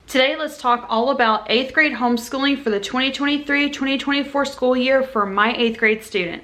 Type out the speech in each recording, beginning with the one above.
Today, let's talk all about 8th grade homeschooling for the 2023-2024 school year for my 8th grade student.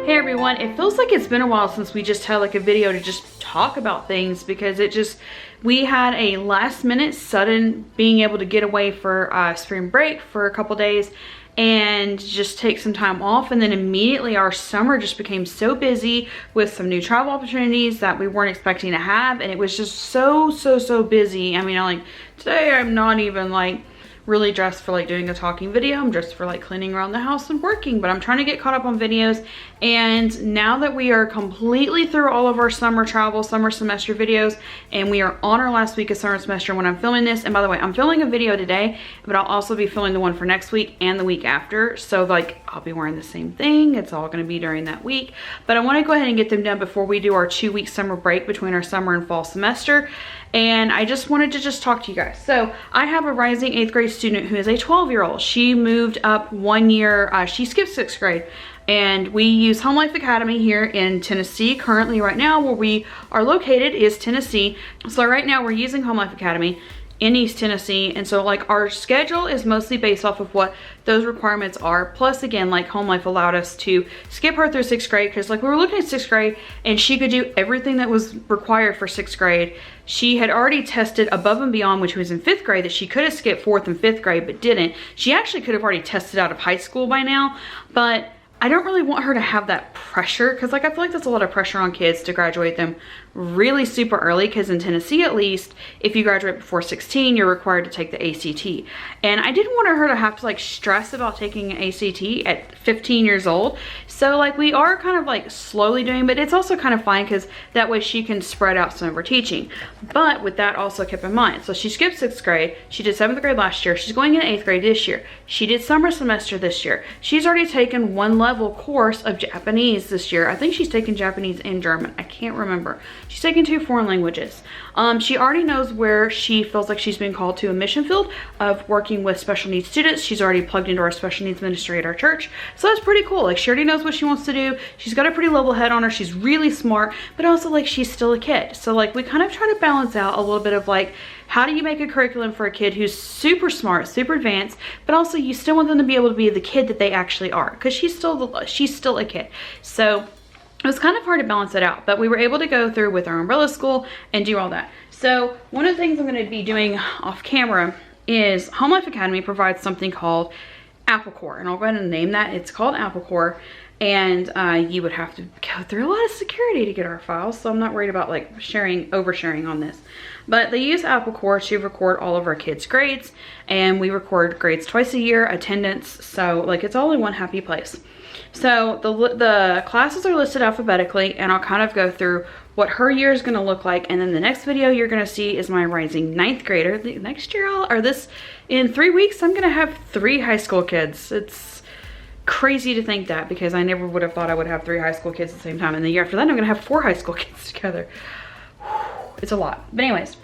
Hey everyone, it feels like it's been a while since we just had like a video to just talk about things because we had a last minute sudden being able to get away for spring break for a couple days and just take some time off, and then immediately our summer just became so busy with some new travel opportunities that we weren't expecting to have, and it was just so busy. I mean, today I'm not even like really dressed for like doing a talking video. I'm dressed for like cleaning around the house and working, but I'm trying to get caught up on videos. And now that we are completely through all of our summer travel, summer semester videos, and we are on our last week of summer semester when I'm filming this, and by the way, I'm filming a video today, but I'll also be filming the one for next week and the week after. So like, I'll be wearing the same thing. It's all gonna be during that week, but I wanna go ahead and get them done before we do our 2-week summer break between our summer and fall semester. And I just wanted to talk to you guys. So I have a rising 8th grade student who is a 12-year-old. She moved up 1 year, she skipped 6th grade. And we use Home Life Academy here in Tennessee. Currently right now where we are located is Tennessee. So right now we're using Home Life Academy in East Tennessee, and so like our schedule is mostly based off of what those requirements are. Plus again, like Home Life allowed us to skip her through 6th grade because like we were looking at 6th grade and she could do everything that was required for 6th grade. She had already tested above and beyond, which was in 5th grade, that she could have skipped 4th and 5th grade but didn't. She actually could have already tested out of high school by now, but I don't really want her to have that pressure because like I feel like that's a lot of pressure on kids to graduate them really super early, because in Tennessee at least, if you graduate before 16, you're required to take the ACT. And I didn't want her to have to like stress about taking an ACT at 15 years old. So like we are kind of like slowly doing, but it's also kind of fine because that way she can spread out some of her teaching. But with that also kept in mind, so she skipped 6th grade, she did 7th grade last year, she's going into 8th grade this year, she did summer semester this year, she's already taken 1 level course of Japanese this year. I think she's taken Japanese and German, I can't remember. She's taken 2 foreign languages. She already knows where she feels like she's been called to a mission field of working with special needs students. She's already plugged into our special needs ministry at our church. So that's pretty cool. Like she already knows what she wants to do. She's got a pretty level head on her. She's really smart, but also like she's still a kid. So like we kind of try to balance out a little bit of like, how do you make a curriculum for a kid who's super smart, super advanced, but also you still want them to be able to be the kid that they actually are, because she's still a kid. So it was kind of hard to balance it out, but we were able to go through with our umbrella school and do all that. So one of the things I'm going to be doing off camera is Home Life Academy provides something called Apple Core, and I'll go ahead and name that. It's called Apple Core, and you would have to go through a lot of security to get our files, so I'm not worried about like oversharing on this. But they use Apple Core to record all of our kids' grades, and we record grades twice a year, attendance, so like it's all in one happy place. So the classes are listed alphabetically, and I'll kind of go through what her year is going to look like, and then the next video you're going to see is my rising 9th grader. Next year, in 3 weeks, I'm going to have 3 high school kids. It's crazy to think that, because I never would have thought I would have 3 high school kids at the same time, and the year after that I'm going to have 4 high school kids together. It's a lot. But anyways,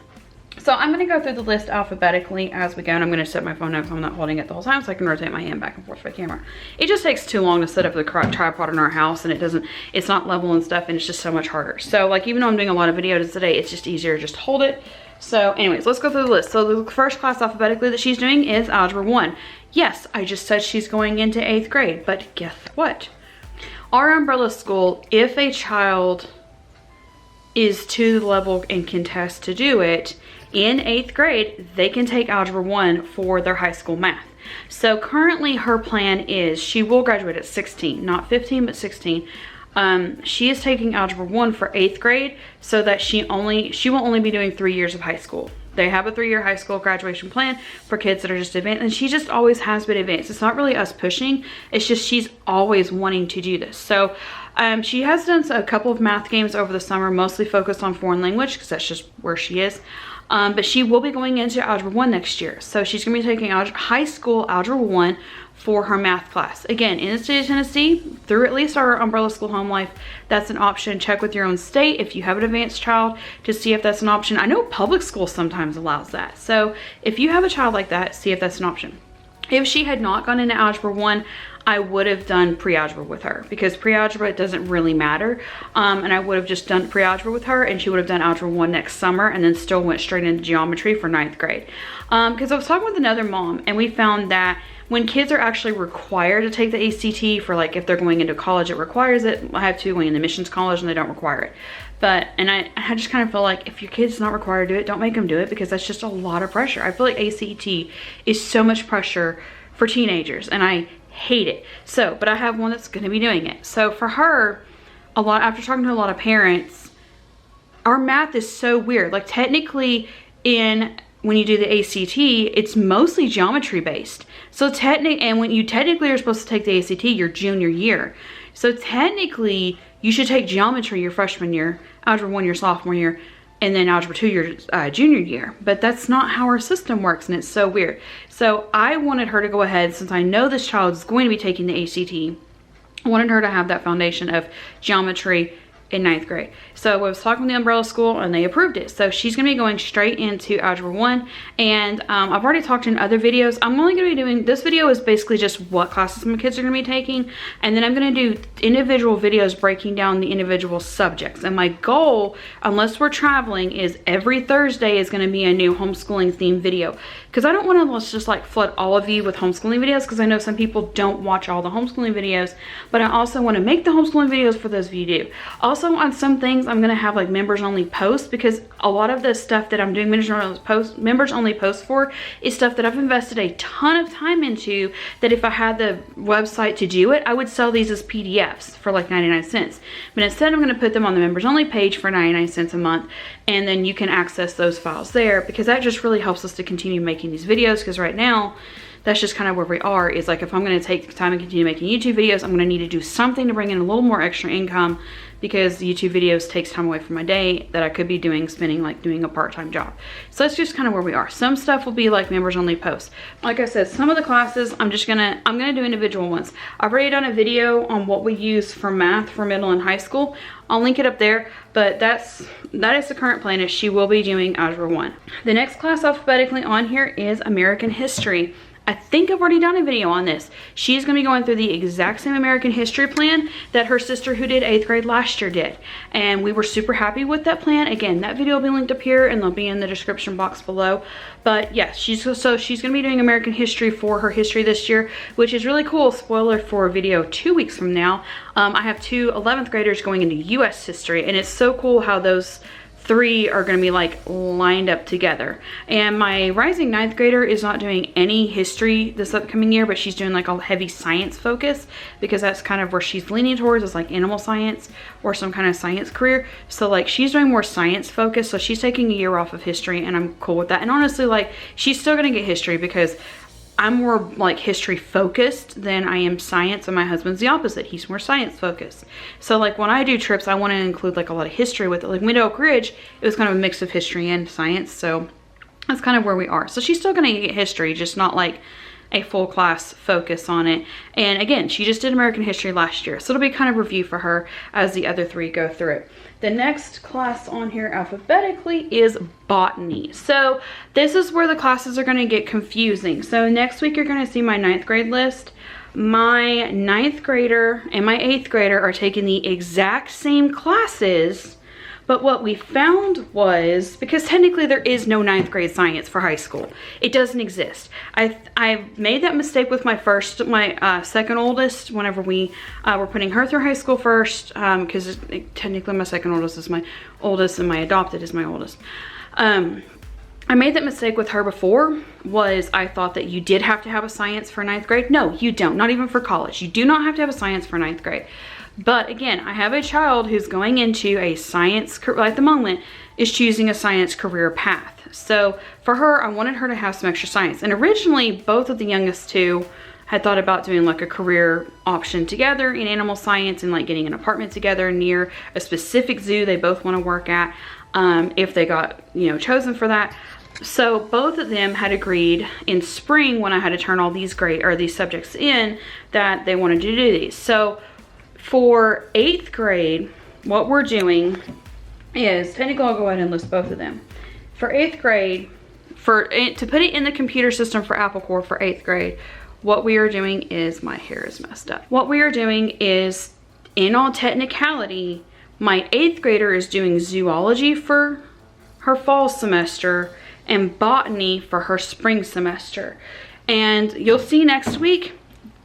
so I'm going to go through the list alphabetically as we go, and I'm going to set my phone up so I'm not holding it the whole time, so I can rotate my hand back and forth for the camera. It just takes too long to set up the tripod in our house, and it's not level and stuff, and it's just so much harder. So like, even though I'm doing a lot of videos today, it's just easier to just hold it. So anyways, let's go through the list. So the first class alphabetically that she's doing is Algebra 1. Yes, I just said she's going into 8th grade, but guess what? Our umbrella school, if a child is to the level and can test to do it, in 8th grade, they can take Algebra 1 for their high school math. So currently her plan is she will graduate at 16, not 15, but 16. She is taking Algebra 1 for 8th grade so that she will only be doing 3 years of high school. They have a 3-year high school graduation plan for kids that are just advanced, and she just always has been advanced. It's not really us pushing, it's just she's always wanting to do this. So she has done a couple of math games over the summer, mostly focused on foreign language because that's just where she is. But she will be going into Algebra 1 next year. So she's going to be taking high school Algebra 1 for her math class. Again, in the state of Tennessee, through at least our umbrella school Home Life, that's an option. Check with your own state if you have an advanced child to see if that's an option. I know public school sometimes allows that. So if you have a child like that, see if that's an option. If she had not gone into Algebra 1, I would have done pre-algebra with her, because pre-algebra, it doesn't really matter. And I would have just done pre-algebra with her, and she would have done Algebra 1 next summer, and then still went straight into geometry for 9th grade. Because I was talking with another mom, and we found that when kids are actually required to take the ACT for, like, if they're going into college, it requires it. I have two going into missions college, and they don't require it. But, and I just kind of feel like if your kid's not required to do it, don't make them do it, because that's just a lot of pressure. I feel like ACT is so much pressure for teenagers, and I hate it. So, but I have one that's going to be doing it. So for her, after talking to a lot of parents, our math is so weird. Like, technically, when you do the ACT, it's mostly geometry based. So and when you technically are supposed to take the ACT your junior year. So technically, you should take geometry your freshman year, Algebra 1 your sophomore year, and then Algebra 2 your junior year. But that's not how our system works, and it's so weird. So I wanted her to go ahead, since I know this child is going to be taking the ACT, I wanted her to have that foundation of geometry in 9th grade. So I was talking with the umbrella school, and they approved it. So she's going to be going straight into Algebra 1. And I've already talked in other videos. I'm only going to be doing, this video is basically just what classes my kids are going to be taking. And then I'm going to do individual videos breaking down the individual subjects. And my goal, unless we're traveling, is every Thursday is going to be a new homeschooling themed video. Because I don't want to just like flood all of you with homeschooling videos, because I know some people don't watch all the homeschooling videos. But I also want to make the homeschooling videos for those of you who do. Also, on some things, I'm going to have like members only posts, because a lot of the stuff that I'm doing members only posts for is stuff that I've invested a ton of time into, that if I had the website to do it, I would sell these as PDFs for like 99 cents. But instead, I'm going to put them on the members only page for 99 cents a month, and then you can access those files there, because that just really helps us to continue making these videos. Because right now, that's just kind of where we are, is like, if I'm going to take the time and continue making YouTube videos, I'm going to need to do something to bring in a little more extra income, because the YouTube videos takes time away from my day that I could be doing a part-time job. So that's just kind of where we are. Some stuff will be like members only posts. Like I said, some of the classes I'm gonna do individual ones. I've already done a video on what we use for math for middle and high school. I'll link it up there, but that is the current plan, is she will be doing Algebra 1. The next class alphabetically on here is American History. I think I've already done a video on this. She's going to be going through the exact same American history plan that her sister who did 8th grade last year did. And we were super happy with that plan. Again, that video will be linked up here, and they'll be in the description box below. But yes, she's going to be doing American history for her history this year, which is really cool. Spoiler for a video 2 weeks from now. I have two 11th graders going into US history, and it's so cool how those three are going to be like lined up together. And my rising 9th grader is not doing any history this upcoming year, but she's doing like a heavy science focus, because that's kind of where she's leaning towards, is like animal science or some kind of science career. So like, she's doing more science focus, so she's taking a year off of history, and I'm cool with that. And honestly, like, she's still going to get history, because I'm more like history focused than I am science, and my husband's the opposite. He's more science focused. So like, when I do trips, I want to include like a lot of history with it. Like Window Oak Ridge, it was kind of a mix of history and science. So that's kind of where we are. So she's still going to get history, just not like a full class focus on it. And again, she just did American history last year, so it'll be kind of review for her as the other three go through it. The next class on here alphabetically is botany. So this is where the classes are going to get confusing. So next week you're going to see my 9th grade list. My 9th grader and my 8th grader are taking the exact same classes, but what we found was, because technically there is no 9th grade science for high school. It doesn't exist. I made that mistake with my second oldest, whenever we were putting her through high school first, because technically my second oldest is my oldest, and my adopted is my oldest. I made that mistake with her before, was I thought that you did have to have a science for 9th grade. No, you don't. Not even for college. You do not have to have a science for 9th grade. But again, I have a child who's going into a science, at the moment, is choosing a science career path. So for her, I wanted her to have some extra science. And originally, both of the youngest two had thought about doing like a career option together in animal science, and like getting an apartment together near a specific zoo they both want to work at, if they got, chosen for that. So both of them had agreed in spring, when I had to turn all these subjects in, that they wanted to do these. So for 8th grade, what we're doing is, technically I'll go ahead and list both of them. For 8th grade, to put it in the computer system for Apple Core for 8th grade, what we are doing is, my hair is messed up. What we are doing is, in all technicality, my 8th grader is doing zoology for her fall semester and botany for her spring semester. And you'll see next week,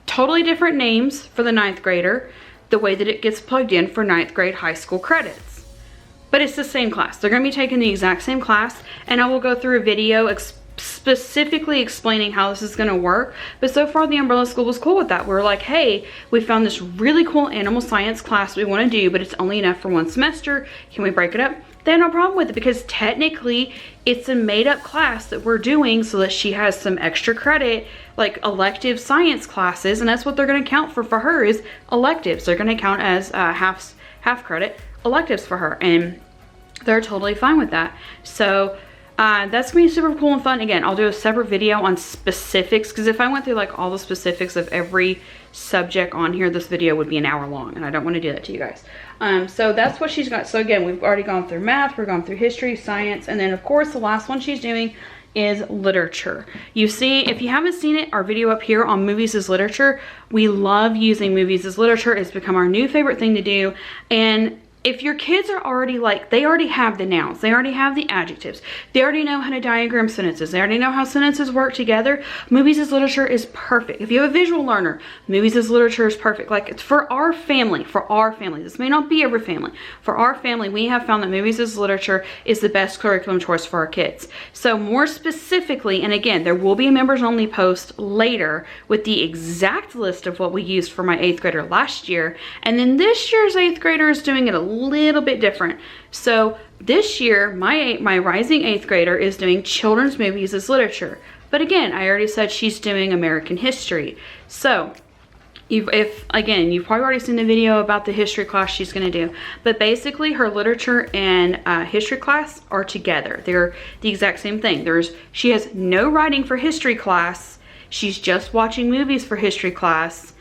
totally different names for the 9th grader, the way that it gets plugged in for 9th grade high school credits. But it's the same class. They're gonna be taking the exact same class, and I will go through a video specifically explaining how this is gonna work. But so far the Umbrella School was cool with that. We were like, hey, we found this really cool animal science class we wanna do, but it's only enough for one semester. Can we break it up? They had no problem with it, because technically it's a made-up class that we're doing so that she has some extra credit, like elective science classes, and that's what they're going to count for her, is electives. They're going to count as half credit electives for her, and they're totally fine with that. So that's gonna be super cool and fun. Again, I'll do a separate video on specifics, because if I went through like all the specifics of every subject on here, this video would be an hour long, and I don't want to do that to you guys. So that's what she's got. So again, we've already gone through math, we've gone through history, science, and then of course the last one she's doing is literature. You see, if you haven't seen it, our video up here on movies as literature, we love using movies as literature. It's become our new favorite thing to do. And if your kids are already like, they already have the nouns, they already have the adjectives, they already know how to diagram sentences, they already know how sentences work together, movies as literature is perfect. If you have a visual learner, movies as literature is perfect. Like, it's for our family, this may not be every family. For our family, we have found that movies as literature is the best curriculum choice for our kids. So more specifically, and again, there will be a members only post later with the exact list of what we used for my 8th grader last year. And then this year's 8th grader is doing it a little bit different. So this year, my rising 8th grader is doing children's movies as literature. But again, I already said she's doing American history. So you've probably already seen the video about the history class she's going to do. But basically, her literature and history class are together. They're the exact same thing. She has no writing for history class. She's just watching movies for history class,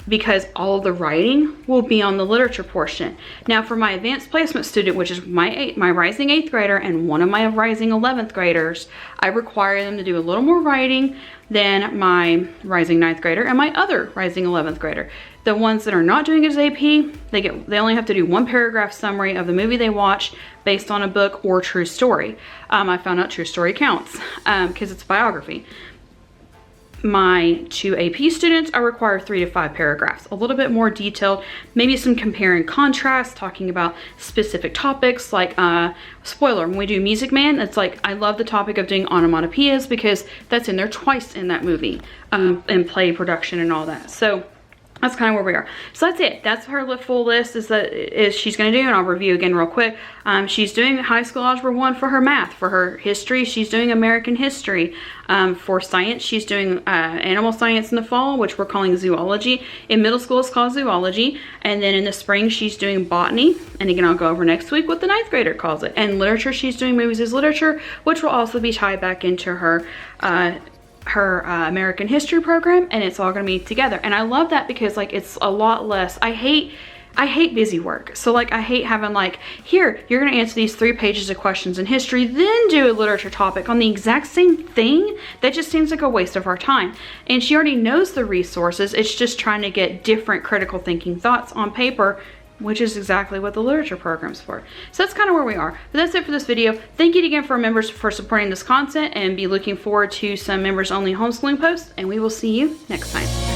because all of the writing will be on the literature portion. Now for my advanced placement student, which is my rising 8th grader and one of my rising 11th graders, I require them to do a little more writing than my rising 9th grader and my other rising 11th grader. The ones that are not doing it as AP, they only have to do 1 paragraph summary of the movie they watched based on a book or true story. I found out true story counts because it's biography. My 2 AP students, I require 3 to 5 paragraphs, a little bit more detailed, maybe some compare and contrast, talking about specific topics. Like spoiler, when we do Music Man, it's like, I love the topic of doing onomatopoeias because that's in there twice in that movie, and play production and all that. So that's kind of where we are. So that's it. That's her full list is she's going to do, and I'll review again real quick. She's doing high school algebra 1 for her math. For her history, she's doing American history. For science, she's doing animal science in the fall, which we're calling zoology. In middle school, it's called zoology. And then in the spring, she's doing botany. And again, I'll go over next week what the 9th grader calls it. And literature, she's doing movies as literature, which will also be tied back into her American history program, and it's all gonna be together. And I love that because like it's a lot less. I hate busy work. So like I hate having like, here, you're gonna answer these 3 pages of questions in history, then do a literature topic on the exact same thing. That just seems like a waste of our time. And she already knows the resources. It's just trying to get different critical thinking thoughts on paper, which is exactly what the literature program's for. So that's kind of where we are. But that's it for this video. Thank you again for our members for supporting this content, and be looking forward to some members only homeschooling posts, and we will see you next time.